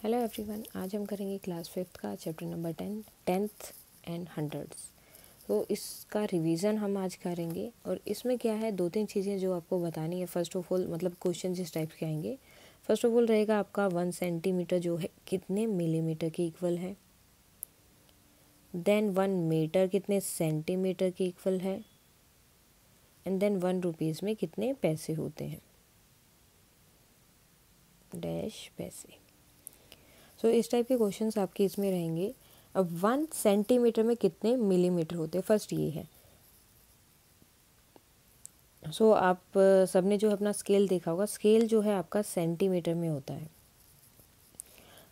Hello everyone, आज हम करेंगे क्लास 5th का chapter number 10 tenth and hundreds. तो इसका रिवीजन हम आज करेंगे और इसमें क्या है, दो तीन चीज़ें जो आपको बतानी है। फर्स्ट ऑफ ऑल मतलब क्वेश्चन जिस टाइप के आएंगे, फर्स्ट ऑफ ऑल रहेगा आपका 1 सेंटीमीटर जो है कितने मिलीमीटर के इक्वल है। देन 1 मीटर कितने सेंटीमीटर के इक्वल है। एंड देन 1 रुपीज़ में कितने पैसे होते हैं, डैश पैसे। तो इस टाइप के क्वेश्चंस आपके इसमें रहेंगे। अब 1 सेंटीमीटर में कितने मिलीमीटर होते हैं, फर्स्ट ये है। सो आप सबने जो अपना स्केल देखा होगा, स्केल जो है आपका सेंटीमीटर में होता है।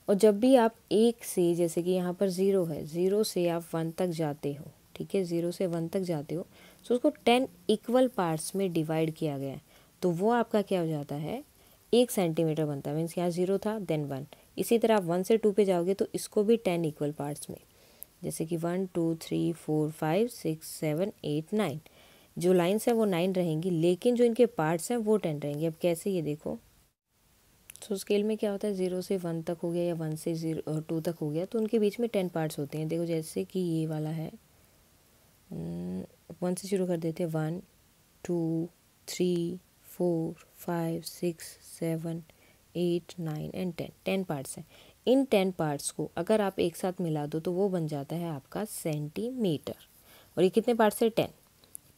और जब भी आप एक से, जैसे कि यहाँ पर 0 है, 0 से आप 1 तक जाते हो, ठीक है, 0 से 1 तक जाते हो, तो उसको 10 इक्वल पार्ट्स में डिवाइड किया गया है, तो वो आपका क्या हो जाता है, 1 सेंटीमीटर बनता है। मीन्स यहाँ 0 था देन 1। इसी तरह आप 1 से 2 पे जाओगे तो इसको भी 10 इक्वल पार्ट्स में, जैसे कि 1 2 3 4 5 6 7 8 9। जो लाइन्स हैं वो 9 रहेंगी, लेकिन जो इनके पार्ट्स हैं वो 10 रहेंगे। अब कैसे, ये देखो। तो स्केल में क्या होता है, 0 से 1 तक हो गया या 1 से 2 तक हो गया, तो उनके बीच में 10 पार्ट्स होते हैं। देखो जैसे कि ये वाला है, 1 से शुरू कर देते हैं, 1 2 3 4 5 6 7 8 9 एंड 10 पार्ट्स हैं। इन 10 पार्ट्स को अगर आप एक साथ मिला दो तो वो बन जाता है आपका सेंटीमीटर। और ये कितने पार्ट्स है,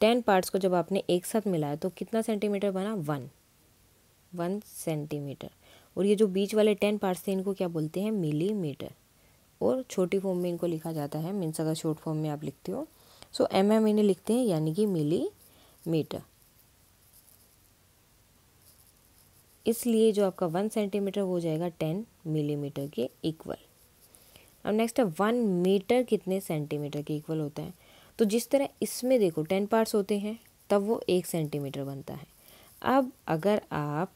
10 पार्ट्स को जब आपने एक साथ मिलाया तो कितना सेंटीमीटर बना, 1 सेंटीमीटर। और ये जो बीच वाले 10 पार्ट्स थे इनको क्या बोलते हैं, मिलीमीटर। और छोटी फॉर्म में इनको लिखा जाता है, मीन्स अगर शॉर्ट फॉर्म में आप लिखते हो सो mm इन्हें लिखते हैं, यानी कि मिलीमीटर। इसलिए जो आपका 1 सेंटीमीटर हो जाएगा 10 मिलीमीटर के इक्वल। अब नेक्स्ट है 1 मीटर कितने सेंटीमीटर के इक्वल होता है। तो जिस तरह इसमें देखो 10 पार्ट्स होते हैं तब वो 1 सेंटीमीटर बनता है। अब अगर आप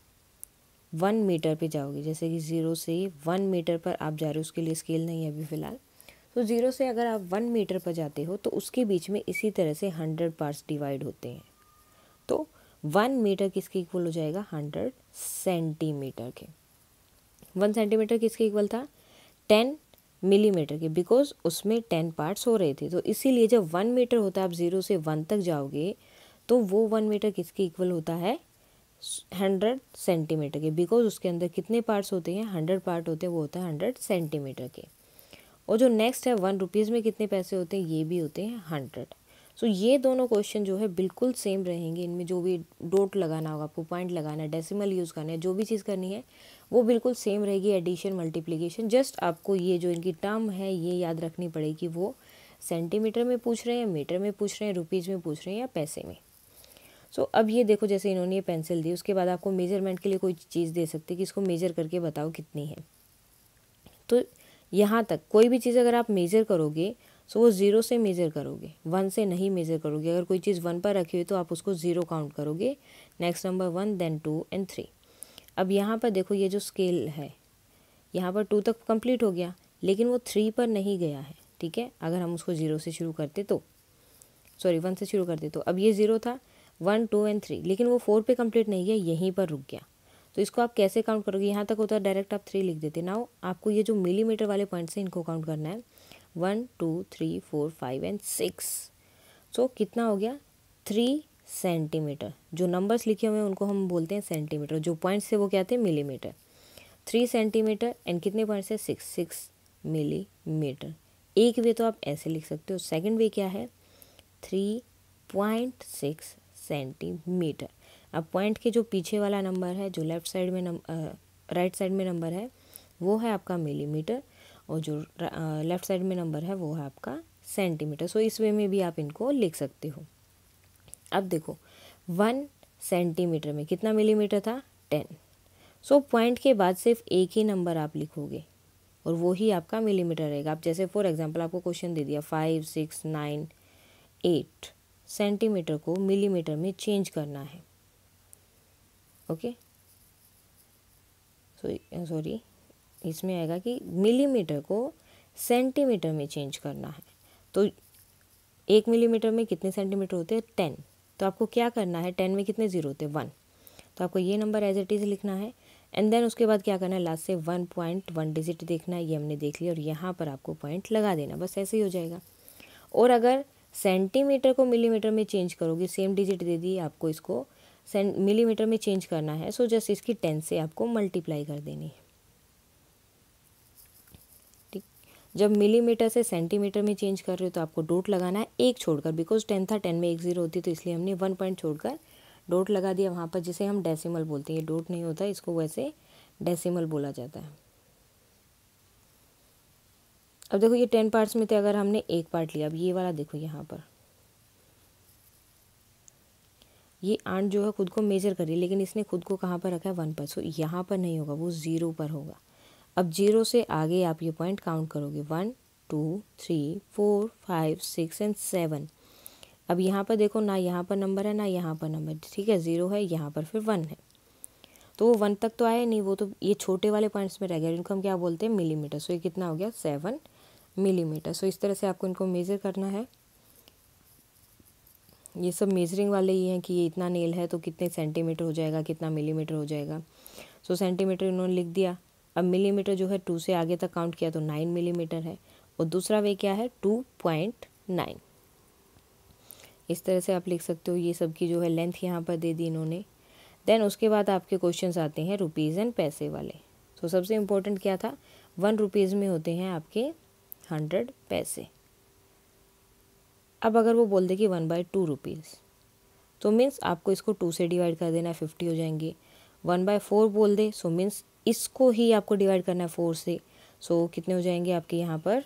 1 मीटर पे जाओगे, जैसे कि 0 से 1 मीटर पर आप जा रहे हो, उसके लिए स्केल नहीं है अभी फ़िलहाल, तो 0 से अगर आप 1 मीटर पर जाते हो तो उसके बीच में इसी तरह से 100 पार्ट्स डिवाइड होते हैं। तो 1 मीटर किसके इक्वल हो जाएगा, 100 सेंटीमीटर के। 1 सेंटीमीटर किसके इक्वल था, 10 मिलीमीटर के, बिकॉज उसमें 10 पार्ट्स हो रहे थे। तो इसीलिए जब 1 मीटर होता है, आप 0 से 1 तक जाओगे तो वो 1 मीटर किसके इक्वल होता है, 100 सेंटीमीटर के, बिकॉज उसके अंदर कितने पार्ट्स होते हैं, 100 पार्ट होते हैं, वो होता है 100 सेंटीमीटर के। और जो नेक्स्ट है 1 रुपीज़ में कितने पैसे होते हैं, ये भी होते हैं 100। सो ये दोनों क्वेश्चन जो है बिल्कुल सेम रहेंगे। इनमें जो भी डॉट लगाना होगा आपको, पॉइंट लगाना है, डेसिमल यूज़ करना है, जो भी चीज़ करनी है वो बिल्कुल सेम रहेगी, एडिशन मल्टीप्लिकेशन। जस्ट आपको ये जो इनकी टर्म है ये याद रखनी पड़ेगी, वो सेंटीमीटर में पूछ रहे हैं, मीटर में पूछ रहे हैं, रुपीज़ में पूछ रहे हैं या पैसे में। सो अब ये देखो, जैसे इन्होंने ये पेंसिल दी, उसके बाद आपको मेजरमेंट के लिए कोई चीज़ दे सकते कि इसको मेजर करके बताओ कितनी है। तो यहाँ तक कोई भी चीज़ अगर आप मेज़र करोगे सो वो 0 से मेज़र करोगे, 1 से नहीं मेज़र करोगे। अगर कोई चीज़ 1 पर रखी हुई तो आप उसको 0 काउंट करोगे, नेक्स्ट नंबर 1 देन 2 एंड 3। अब यहाँ पर देखो, ये जो स्केल है यहाँ पर 2 तक कंप्लीट हो गया, लेकिन वो 3 पर नहीं गया है, ठीक है। अगर हम उसको 0 से शुरू करते तो, सॉरी 1 से शुरू करते तो, अब ये 0 था, 1 2 एंड 3, लेकिन वो 4 पे कंप्लीट नहीं गया, यहीं पर रुक गया। तो इसको आप कैसे काउंट करोगे, यहाँ तक होता है डायरेक्ट आप 3 लिख देते। नाउ आपको ये जो मिलीमीटर वाले पॉइंट्स हैं इनको काउंट करना है, 1 2 3 4 5 एंड 6। सो कितना हो गया, 3 सेंटीमीटर। जो नंबर्स लिखे हुए हैं उनको हम बोलते हैं सेंटीमीटर, जो पॉइंट्स थे वो क्या थे, मिलीमीटर। 3 सेंटीमीटर एंड कितने पॉइंट्स है, 6 मिलीमीटर। एक वे तो आप ऐसे लिख सकते हो, सेकेंड वे क्या है, 3.6 सेंटीमीटर। अब पॉइंट के जो पीछे वाला नंबर है, जो लेफ़्ट साइड में राइट साइड में नंबर है वो है आपका मिलीमीटर, और जो लेफ़्ट साइड में नंबर है वो है आपका सेंटीमीटर। सो इस वे में भी आप इनको लिख सकते हो। अब देखो 1 सेंटीमीटर में कितना मिलीमीटर था, 10। सो पॉइंट के बाद सिर्फ एक ही नंबर आप लिखोगे और वो ही आपका मिलीमीटर रहेगा। आप जैसे फॉर एग्जांपल आपको क्वेश्चन दे दिया 5 6 9 8 सेंटीमीटर को मिलीमीटर में चेंज करना है, ओके। सॉरी इसमें आएगा कि मिलीमीटर को सेंटीमीटर में चेंज करना है। तो 1 मिलीमीटर में कितने सेंटीमीटर होते हैं, 10। तो आपको क्या करना है, 10 में कितने ज़ीरो होते हैं, 1। तो आपको ये नंबर एज इट इज़ लिखना है एंड देन उसके बाद क्या करना है, लास्ट से 1.1 डिजिट देखना है, ये हमने देख लिया और यहाँ पर आपको पॉइंट लगा देना, बस ऐसे ही हो जाएगा। और अगर सेंटीमीटर को मिलीमीटर में चेंज करोगे, सेम डिजिट दे दी आपको, इसको मिलीमीटर में चेंज करना है, सो जस्ट इसकी 10 से आपको मल्टीप्लाई कर देनी है। ठीक, जब मिलीमीटर से सेंटीमीटर में चेंज कर रहे हो तो आपको डॉट लगाना है एक छोड़कर, बिकॉज 10 था, 10 में एक जीरो होती है, तो इसलिए हमने 1 पॉइंट छोड़कर डॉट लगा दिया वहाँ पर, जिसे हम डेसिमल बोलते हैं। ये डॉट नहीं होता, इसको वैसे डेसिमल बोला जाता है। अब देखो ये 10 पार्ट्स में थे, अगर हमने एक पार्ट लिया, अब ये वाला देखो यहाँ पर ये आंट जो है खुद को मेजर करिए, लेकिन इसने खुद को कहाँ पर रखा है 1 पर, सो यहाँ पर नहीं होगा, वो 0 पर होगा। अब 0 से आगे आप ये पॉइंट काउंट करोगे, 1 2 3 4 5 6 एंड 7। अब यहाँ पर देखो ना, यहाँ पर नंबर है ना यहाँ पर नंबर, ठीक है, 0 है, यहाँ पर फिर 1 है, तो वो 1 तक तो आया नहीं, वो तो ये छोटे वाले पॉइंट्स में रह गया, इनको हम क्या बोलते हैं, मिलीमीटर। सो ये कितना हो गया, 7 मिलीमीटर। सो इस तरह से आपको इनको मेज़र करना है। ये सब मेजरिंग वाले ही हैं कि ये इतना नेल है तो कितने सेंटीमीटर हो जाएगा, कितना मिलीमीटर हो जाएगा। सो सेंटीमीटर इन्होंने लिख दिया। अब मिलीमीटर जो है 2 से आगे तक काउंट किया तो 9 मिलीमीटर है, और दूसरा वे क्या है 2.9। इस तरह से आप लिख सकते हो। ये सब की जो है लेंथ यहाँ पर दे दी इन्होंने। देन उसके बाद आपके क्वेश्चंस आते हैं रुपीज़ एंड पैसे वाले। सो सबसे इम्पोर्टेंट क्या था, 1 रुपीज़ में होते हैं आपके 100 पैसे। अब अगर वो बोल दे कि 1/2 रुपीज़, तो मीन्स आपको इसको 2 से डिवाइड कर देना है, 50 हो जाएंगे। 1/4 बोल दे, सो मीन्स इसको ही आपको डिवाइड करना है 4 से, सो कितने हो जाएंगे आपके यहाँ पर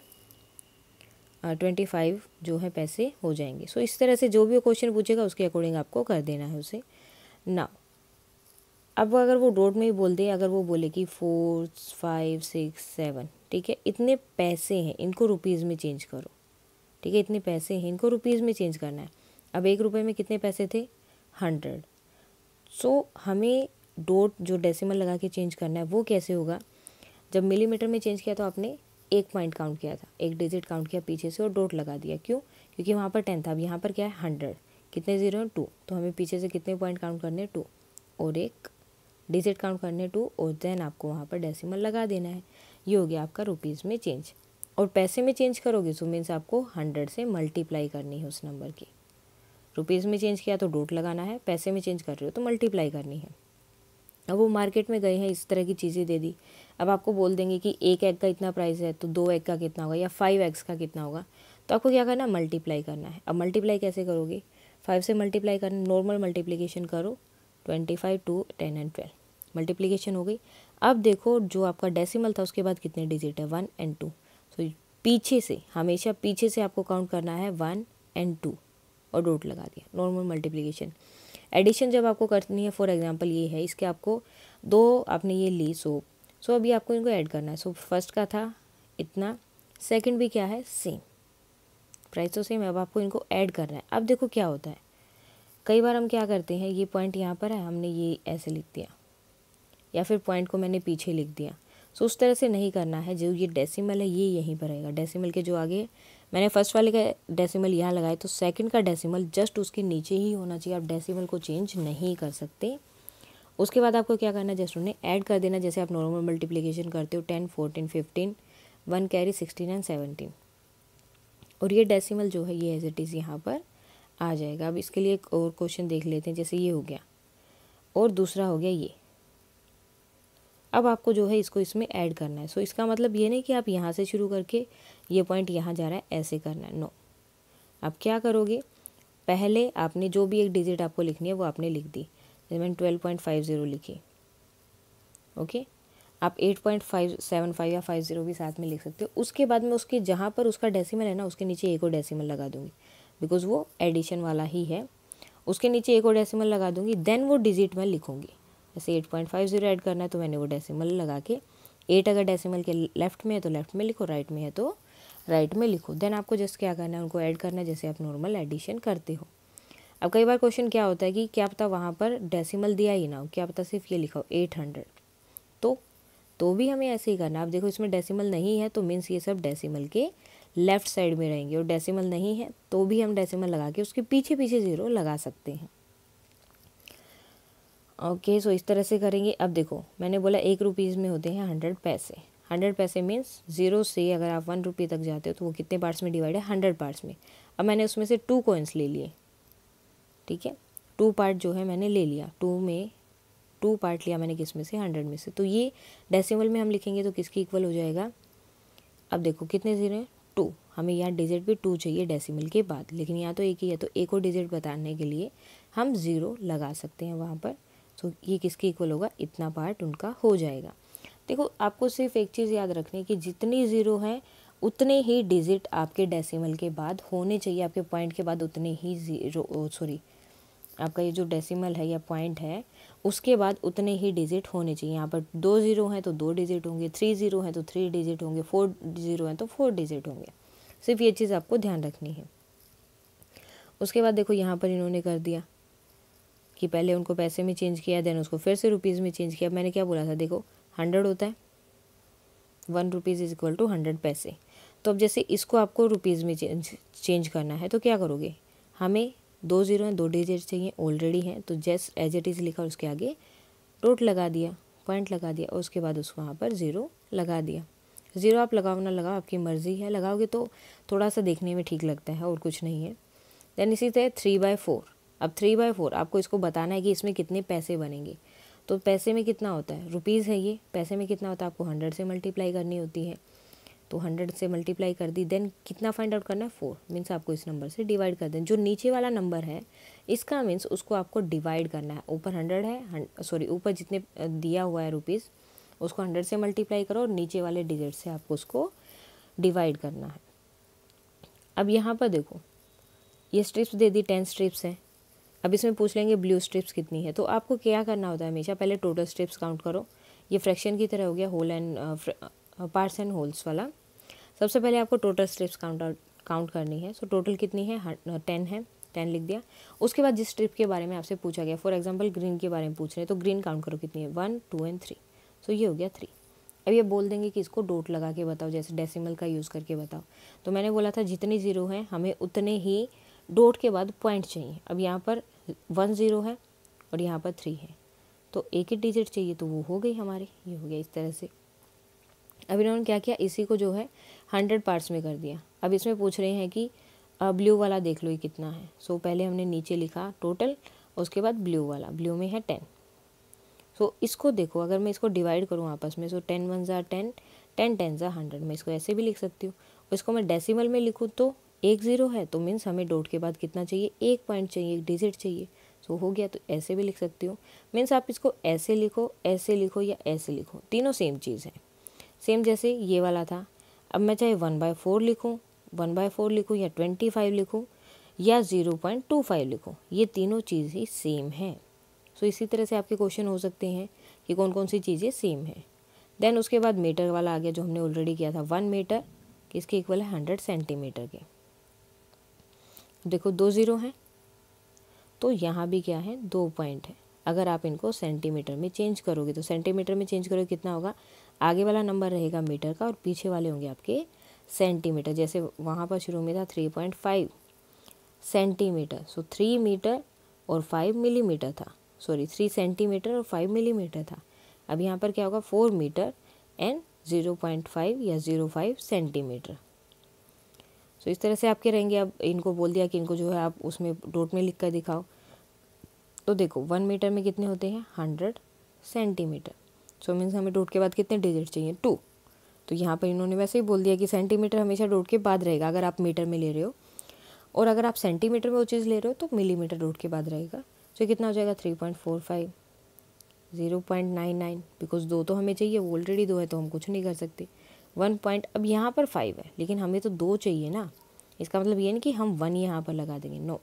25 जो है पैसे हो जाएंगे। सो इस तरह से जो भी क्वेश्चन पूछेगा उसके अकॉर्डिंग आपको कर देना है उसे। ना अब अगर वो डॉट में ही बोल दे, अगर वो बोले कि 4 5 6 7, ठीक है, इतने पैसे हैं, इनको रुपीज़ में चेंज करो, ठीक है, इतने पैसे हैं, इनको रुपीज़ में चेंज करना है। अब 1 रुपये में कितने पैसे थे, 100। सो हमें डॉट जो डेसिमल लगा के चेंज करना है वो कैसे होगा, जब मिलीमीटर में चेंज किया तो आपने एक पॉइंट काउंट किया था, एक डिजिट काउंट किया पीछे से और डॉट लगा दिया। क्यों, क्योंकि वहाँ पर 10 था, अब यहाँ पर क्या है 100, कितने ज़ीरो हैं 2, तो हमें पीछे से कितने पॉइंट काउंट करने 2 और एक डिजिट काउंट करने 2, और देन आपको वहाँ पर डेसिमल लगा देना है। ये हो गया आपका रुपीज़ में चेंज। और पैसे में चेंज करोगे सो मीन्स आपको 100 से मल्टीप्लाई करनी है उस नंबर की। रुपीज़ में चेंज किया तो डॉट लगाना है, पैसे में चेंज कर रहे हो तो मल्टीप्लाई करनी है। अब वो मार्केट में गए हैं, इस तरह की चीज़ें दे दी। अब आपको बोल देंगे कि 1 एग का इतना प्राइस है, तो 2 एग का कितना होगा या 5 एग्स का कितना होगा, तो आपको क्या करना है, मल्टीप्लाई करना है। अब मल्टीप्लाई कैसे करोगे, 5 से मल्टीप्लाई करना, नॉर्मल मल्टीप्लिकेशन करो, 25 2 10 एंड 12 मल्टीप्लिकेशन हो गई। अब देखो जो आपका डेसिमल था उसके बाद कितने डिजिट है, 1 एंड 2। सो पीछे से, हमेशा पीछे से आपको काउंट करना है 1 एंड 2 और डॉट लगा दिया, नॉर्मल मल्टीप्लिकेशन। एडिशन जब आपको करनी है, फॉर एग्जांपल ये है, इसके आपको 2 आपने ये ली, सो अभी आपको इनको ऐड करना है। सो फर्स्ट का था इतना, सेकंड भी क्या है सेम, प्राइस तो सेम है, अब आपको इनको ऐड करना है। अब देखो क्या होता है, कई बार हम क्या करते हैं, ये पॉइंट यहाँ पर है, हमने ये ऐसे लिख दिया, या फिर पॉइंट को मैंने पीछे लिख दिया। सो उस तरह से नहीं करना है। जो ये डेसिमल है ये यहीं पर रहेगा, डेसिमल के जो आगे मैंने फर्स्ट वाले का डेसिमल यहाँ लगाया, तो सेकंड का डेसिमल जस्ट उसके नीचे ही होना चाहिए। आप डेसिमल को चेंज नहीं कर सकते। उसके बाद आपको क्या करना है, जस्ट उन्हें ऐड कर देना, जैसे आप नॉर्मल मल्टीप्लिकेशन करते हो, 10 14 15 1 कैरी 16 एंड 17, और ये डेसिमल जो है ये एज इट इज़ यहाँ पर आ जाएगा। अब इसके लिए एक और क्वेश्चन देख लेते हैं, जैसे ये हो गया और दूसरा हो गया ये। अब आपको जो है इसको इसमें ऐड करना है। सो इसका मतलब ये नहीं कि आप यहाँ से शुरू करके ये पॉइंट यहाँ जा रहा है ऐसे करना है, नो। आप क्या करोगे, पहले आपने जो भी एक डिजिट आपको लिखनी है वो आपने लिख दी, जैसे मैंने 12.50 लिखी, ओके। आप 8.575 या 50 भी साथ में लिख सकते हो। उसके बाद में उसके जहाँ पर उसका डेसिमल है ना, उसके नीचे एक और डेसिमल लगा दूँगी, बिकॉज वो एडिशन वाला ही है। उसके नीचे एक और डेसिमल लगा दूँगी, देन वो डिजिट मैं लिखूँगी। जैसे 8.50 ऐड करना है तो मैंने वो डेसिमल लगा के, 8 अगर डेसिमल के लेफ्ट में है तो लेफ्ट में लिखो, राइट में है तो राइट में लिखो। देन आपको जस्ट क्या करना है, उनको ऐड करना है जैसे आप नॉर्मल एडिशन करते हो। अब कई बार क्वेश्चन क्या होता है कि क्या पता वहाँ पर डेसिमल दिया ही ना हो, क्या पता सिर्फ ये लिखा हो 800, तो भी हमें ऐसे ही करना है। अब देखो इसमें डेसिमल नहीं है तो मीन्स ये सब डेसिमल के लेफ़्ट साइड में रहेंगे, और डेसिमल नहीं है तो भी हम डेसिमल लगा के उसके पीछे पीछे ज़ीरो लगा सकते हैं। ओके, सो इस तरह से करेंगे। अब देखो मैंने बोला 1 रुपीज़ में होते हैं 100 पैसे। 100 पैसे मीन्स 0 से अगर आप 1 रुपये तक जाते हो तो वो कितने पार्ट्स में डिवाइड है, 100 पार्ट्स में। अब मैंने उसमें से 2 कॉइन्स ले लिए, ठीक है, 2 पार्ट जो है मैंने ले लिया, 2 पार्ट लिया मैंने किस में से, 100 में से। तो ये डेसिमल में हम लिखेंगे तो किसकी इक्वल हो जाएगा। अब देखो कितने ज़ीरो हैं, 2। हमें यहाँ डिजिट भी 2 चाहिए डेसिमल के बाद, लेकिन यहाँ तो एक ही है, तो एक और डिजिट बताने के लिए हम 0 लगा सकते हैं वहाँ पर। तो ये किसके इक्वल होगा, इतना पार्ट उनका हो जाएगा। देखो आपको सिर्फ एक चीज़ याद रखनी है कि जितनी ज़ीरो हैं उतने ही डिजिट आपके डेसिमल के बाद होने चाहिए, आपके पॉइंट के बाद उतने ही आपका ये जो डेसिमल है या पॉइंट है उसके बाद उतने ही डिजिट होने चाहिए। यहाँ पर 2 ज़ीरो हैं तो 2 डिजिट होंगे, 3 ज़ीरो हैं तो 3 डिजिट होंगे, 4 ज़ीरो हैं तो 4 डिजिट होंगे। सिर्फ ये चीज़ आपको ध्यान रखनी है। उसके बाद देखो यहाँ पर इन्होंने कर दिया कि पहले उनको पैसे में चेंज किया, देन उसको फिर से रुपीज़ में चेंज किया। मैंने क्या बोला था, देखो 100 होता है, 1 रुपीज़ इज इक्वल टू 100 पैसे। तो अब जैसे इसको आपको रुपीज़ में चेंज करना है तो क्या करोगे, हमें 2 ज़ीरो हैं, 2 डिजिट चाहिए, ऑलरेडी हैं, तो जस्ट एज इट इज़ लिखा, उसके आगे डॉट लगा दिया, पॉइंट लगा दिया, और उसके बाद उसको वहाँ पर 0 लगा दिया। 0 आप लगाओ ना लगाओ आपकी मर्ज़ी है, लगाओगे तो थोड़ा सा देखने में ठीक लगता है और कुछ नहीं है। देन इसी तरह 3/4। अब 3/4 आपको इसको बताना है कि इसमें कितने पैसे बनेंगे। तो पैसे में कितना होता है, रुपीज़ है ये, पैसे में कितना होता है, आपको 100 से मल्टीप्लाई करनी होती है। तो 100 से मल्टीप्लाई कर दी, देन कितना फाइंड आउट करना है, 4। मीन्स आपको इस नंबर से डिवाइड कर दें। जो नीचे वाला नंबर है इसका मीन्स उसको आपको डिवाइड करना है। ऊपर 100 है, ऊपर जितने दिया हुआ है रुपीज़ उसको 100 से मल्टीप्लाई करो और नीचे वाले डिजिट से आपको उसको डिवाइड करना है। अब यहाँ पर देखो ये स्ट्रिप्स दे दी, 10 स्ट्रिप्स हैं। अब इसमें पूछ लेंगे ब्लू स्ट्रिप्स कितनी है, तो आपको क्या करना होता है, हमेशा पहले टोटल स्ट्रिप्स काउंट करो। ये फ्रैक्शन की तरह हो गया, whole and parts and wholes वाला। सबसे पहले आपको टोटल स्ट्रिप्स काउंट करनी है। सो टोटल कितनी है, 10 है, 10 लिख दिया। उसके बाद जिस स्ट्रिप के बारे में आपसे पूछा गया, फॉर एग्जांपल ग्रीन के बारे में पूछ रहे हैं तो ग्रीन काउंट करो कितनी है, 1, 2 एंड 3। सो ये हो गया 3। अब ये बोल देंगे कि इसको डॉट लगा के बताओ, जैसे डेसिमल का यूज़ करके बताओ। तो मैंने बोला था जितनी ज़ीरो हैं हमें उतने ही डॉट के बाद पॉइंट चाहिए। अब यहाँ पर 1 ज़ीरो है और यहाँ पर 3 है, तो एक ही डिजिट चाहिए, तो वो हो गई हमारी, ये हो गया इस तरह से। अब इन्होंने क्या किया, इसी को जो है 100 पार्ट्स में कर दिया। अब इसमें पूछ रहे हैं कि ब्लू वाला देख लो ये कितना है। सो पहले हमने नीचे लिखा टोटल, उसके बाद ब्लू वाला, ब्लू में है 10। सो इसको देखो, अगर मैं इसको डिवाइड करूँ आपस में, सो 10 1 ज़ा 10, 10 10 ज़ा 100, मैं इसको ऐसे भी लिख सकती हूँ। और इसको मैं डेसिमल में लिखूँ तो 1 ज़ीरो है, तो मीन्स हमें डॉट के बाद कितना चाहिए, 1 पॉइंट चाहिए, 1 डिजिट चाहिए। सो हो गया, तो ऐसे भी लिख सकती हूँ। मीन्स आप इसको ऐसे लिखो, ऐसे लिखो या ऐसे लिखो, तीनों सेम चीज़ है। सेम जैसे ये वाला था। अब मैं चाहे 1/4 लिखूँ, 1/4 लिखूँ या 25 लिखूँ या 0.25 लिखूँ, ये तीनों चीज़ ही सेम है। सो इसी तरह से आपके क्वेश्चन हो सकते हैं कि कौन कौन सी चीज़ें सेम है। देन उसके बाद मीटर वाला आ गया जो हमने ऑलरेडी किया था। 1 मीटर किसके इक्वल है, 100 सेंटीमीटर के। देखो 2 ज़ीरो हैं तो यहाँ भी क्या है, 2 पॉइंट है। अगर आप इनको सेंटीमीटर में चेंज करोगे तो सेंटीमीटर में चेंज करोगे कितना होगा, आगे वाला नंबर रहेगा मीटर का और पीछे वाले होंगे आपके सेंटीमीटर। जैसे वहाँ पर शुरू में था 3.5 सेंटीमीटर, सो 3 मीटर और 5 मिलीमीटर था, 3 सेंटीमीटर और 5 मिलीमीटर था। अब यहाँ पर क्या होगा, 4 मीटर एंड 0.5 या 0.5 सेंटीमीटर। सो इस तरह से आपके रहेंगे। अब इनको बोल दिया कि इनको जो है आप उसमें डॉट में लिख कर दिखाओ। तो देखो 1 मीटर में कितने होते हैं, 100 सेंटीमीटर। सो मीन्स हमें डॉट के बाद कितने डिजिट चाहिए, 2। तो यहाँ पर इन्होंने वैसे ही बोल दिया कि सेंटीमीटर हमेशा डॉट के बाद रहेगा अगर आप मीटर में ले रहे हो, और अगर आप सेंटीमीटर में वो चीज़ ले रहे हो तो मिलीमीटर डॉट के बाद रहेगा। तो कितना हो जाएगा, 3.45, 0.99, बिकॉज 2 तो हमें चाहिए, वो ऑलरेडी 2 है तो हम कुछ नहीं कर सकते। 1 पॉइंट, अब यहाँ पर 5 है लेकिन हमें तो 2 चाहिए ना, इसका मतलब ये नहीं कि हम 1 यहाँ पर लगा देंगे, नो,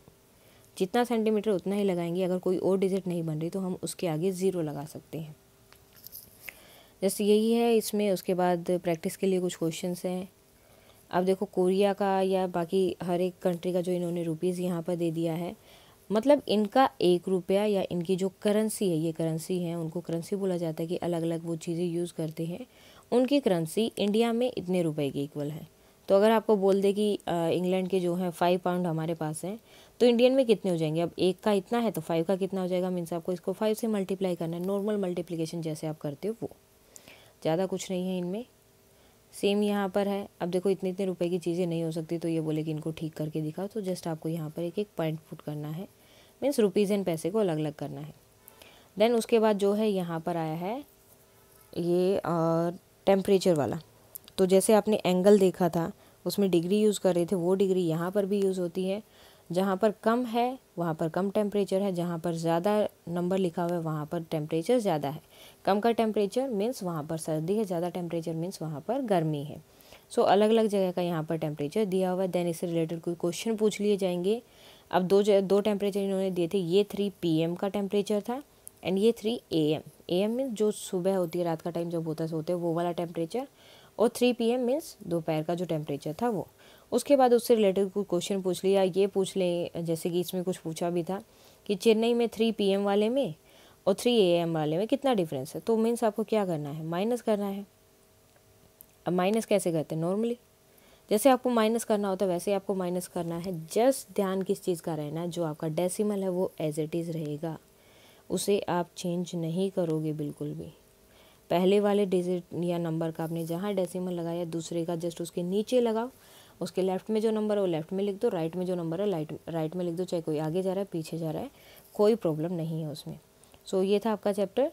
जितना सेंटीमीटर उतना ही लगाएंगे। अगर कोई और डिजिट नहीं बन रही तो हम उसके आगे 0 लगा सकते हैं। जैसे यही है इसमें। उसके बाद प्रैक्टिस के लिए कुछ क्वेश्चंस हैं। अब देखो कोरिया का या बाकी हर एक कंट्री का जो इन्होंने रुपीज़ यहाँ पर दे दिया है, मतलब इनका 1 रुपया या इनकी जो करेंसी है, ये करेंसी है, उनको करेंसी बोला जाता है कि अलग अलग वो चीज़ें यूज़ करते हैं। उनकी करेंसी इंडिया में इतने रुपए के इक्वल है। तो अगर आपको बोल दे कि इंग्लैंड के जो हैं 5 पाउंड हमारे पास हैं, तो इंडियन में कितने हो जाएंगे, अब 1 का इतना है तो 5 का कितना हो जाएगा, मीन्स आपको इसको 5 से मल्टीप्लाई करना है, नॉर्मल मल्टीप्लिकेशन जैसे आप करते हो वो, ज़्यादा कुछ नहीं है इनमें। सेम यहाँ पर है। अब देखो इतने इतने रुपए की चीज़ें नहीं हो सकती, तो ये बोले कि इनको ठीक करके दिखाओ, तो जस्ट आपको यहाँ पर एक एक पॉइंट पुट करना है, मीन्स रुपीज़ एंड पैसे को अलग अलग करना है। देन उसके बाद जो है यहाँ पर आया है ये टेम्परेचर वाला। तो जैसे आपने एंगल देखा था उसमें डिग्री यूज़ कर रहे थे, वो डिग्री यहाँ पर भी यूज़ होती है। जहाँ पर कम है वहाँ पर कम टेम्परेचर है, जहाँ पर ज़्यादा नंबर लिखा हुआ है वहाँ पर टेम्परेचर ज़्यादा है। कम का टेम्परेचर मीन्स वहाँ पर सर्दी है, ज़्यादा टेम्परेचर मीन्स वहाँ पर गर्मी है। सो अलग अलग जगह का यहाँ पर टेम्परेचर दिया हुआ है। देन इससे रिलेटेड कोई क्वेश्चन पूछ लिए जाएंगे। अब दो टेम्परेचर इन्होंने दिए थे, ये 3 PM का टेम्परेचर था एंड ये 3 AM। AM मीन्स जो सुबह होती है, रात का टाइम जब होता है सोते हैं वो वाला टेम्परेचर, और 3 PM मीन्स दोपहर का जो टेम्परेचर था वो। उसके बाद उससे रिलेटेड कोई क्वेश्चन पूछ लिया, ये पूछ लें जैसे कि इसमें कुछ पूछा भी था कि चेन्नई में 3 PM वाले में और 3 AM वाले में कितना डिफरेंस है, तो मीन्स आपको क्या करना है, माइनस करना है। अब माइनस कैसे करते हैं, नॉर्मली जैसे आपको माइनस करना होता है वैसे आपको माइनस करना है। जस्ट ध्यान किस चीज़ का रहना है, जो आपका डेसिमल है वो एज इट इज़ रहेगा, उसे आप चेंज नहीं करोगे बिल्कुल भी। पहले वाले डिजिट या नंबर का आपने जहाँ डेसिमल लगाया दूसरे का जस्ट उसके नीचे लगाओ, उसके लेफ्ट में जो नंबर है वो लेफ्ट में लिख दो, राइट में जो नंबर है राइट में लिख दो, चाहे कोई आगे जा रहा है पीछे जा रहा है कोई प्रॉब्लम नहीं है उसमें। सो ये था आपका चैप्टर